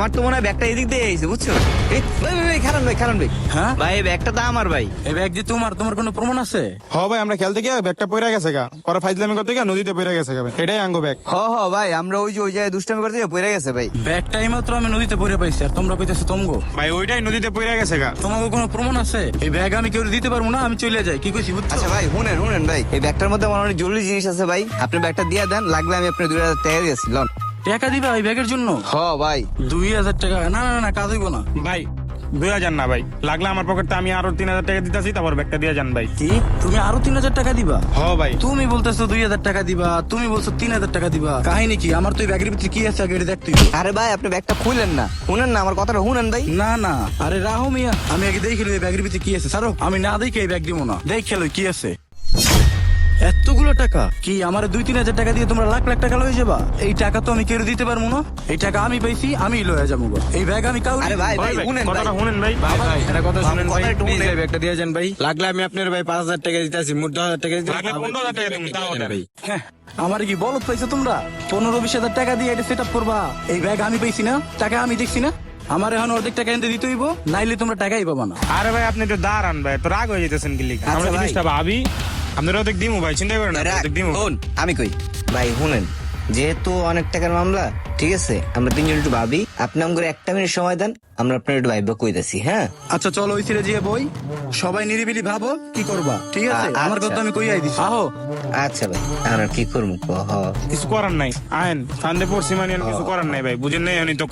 আমার তো মনে হয় ব্যাগটা এদিক দিয়ে এসেছে বুঝছো। এই, ভাই খারান ভাই হ্যাঁ ভাই এই ব্যাগটা তো আমার ভাই। এই ব্যাগ যে তোমার কোনো প্রমাণ আছে? হ ভাই আমরা খেলতে গিয়ে ব্যাগটা পড়ে গেছে গা, পরে ফাইজলামি করতে গিয়ে নদীতে পড়ে গেছে গা ভাই। এটাই আঙ্গো ব্যাগ। হ ভাই আমরা ওই জায়গায় দুষ্টামি করতে গিয়ে পড়ে গেছে ভাই। ব্যাগটা এইমাত্র আমি নদীতে পড়ে পাইছি আর তোমরা কইতেছো তমগো। ভাই ওইটাই নদীতে পড়ে গেছে গা। তোমাকে কোনো প্রমাণ আছে? এই ব্যাগ আমি কেউ দিতে পারবো না, আমি চলে যাই। কি কইছি বুঝছো? আচ্ছা ভাই শুনেন ভাই, এই ব্যাগটার মধ্যে আমার অনেক জরুরি জিনিস আছে ভাই, আপনি ব্যাগটা দিয়ে দেন, লাগলে আমি আপনার 2000 টাকা দিয়েছি লন। টাকা দিবা এই ব্যাগের জন্য? হ ভাই 2000 টাকা? না না না, কাজ হইব না। ভাই 2000 না ভাই, লাগলে আমার পকেটে আমি আরো 3000 টাকা দিতেছি, তারপর ব্যাগটা দিয়ে যান ভাই। কি তুমি আরো 3000 টাকা দিবা? হ ভাই। তুমি বলতেছো 2000 টাকা দিবা, তুমি বলছো 3000 টাকা দিবা, কাহিনী কি? আমার তো এই ব্যাগের ভিতরে কি আছে আগে এটা দেখতে হবে। আরে ভাই আপনি ব্যাগটা খুলেন না, শুনেন না আমার কথাটা শুনেন ভাই। না না, আরে রাহো মিয়া, আমি আগে দেখে লই এই ব্যাগের ভিতরে কি আছে। ছাড়ো, আমি না দেখে এই ব্যাগ দিব না, দেখে লই কি আছে। এতগুলো টাকা কি আমার 2-3 হাজার টাকা দিয়ে তোমরা লাখ লাখ টাকা লয়ে যাবা? এই টাকা তো আমি কেউ দিতে পারবো না, এই টাকা আমি পাইছি, আমি লয়ে যাবো গো। এই ব্যাগ আমি কাউকে। আরে ভাই ভাই শুনেন কথাটা ভাই। শুনেন ভাই। ভাই ভাই এটা কথা শুনেন ভাই, কথা একটু প্লিজ শুনেন। ভাই একটা দিয়ে যান ভাই। লাগলে আমি আপনার ভাই 5000 টাকা দিতেছি, মোট 10,000 টাকা দিতে লাগলে 15,000 টাকা দিন, তাও দেন। ভাই। হ্যাঁ, আমার কি বলত পাইছো তোমরা? 15-20 হাজার টাকা দিয়ে এটা সেট আপ করবা? এই ব্যাগ আমি পাইছি না, টাকা আমি দেখছি না, আমার এখন অর্ধেক টাকা এনে দিতে হইব, নাইলে তোমরা টাকাই পাবা না। আরে ভাই আপনি তো দাঁড়ান ভাই, তো রাগ হয়ে যেতেছেন কি লিখা? আচ্ছা আমরা ভাই। জিনিসটা ভাবি, আপনারা ওদের দিমু ভাই, চিন্তা করেন না, ওদের দিমু। শোন, আমি কই ভাই শুনেন, যেহেতু অনেক টাকার মামলা, ঠিক আছে আমরা তিনজন একটু ভাবি, আপনি আমাকে 1 মিনিট সময় দেন, আমরা আপনার একটু ভাইবা কইতাছি। হ্যাঁ আচ্ছা চলো ওই সিরে যেয়ে বই, সবাই নিরিবিলি ভাবো কি করবা, ঠিক আছে? আমার আচ্ছা। কথা আমি কইয়াই দিছি। আহো। আচ্ছা ভাই, আমরা কি করবো কহ। কিছু করার নাই, আইন ফান্দে পড়ছি মানে আর কিছু করার নাই ভাই, বুঝেন নাই, উনি তো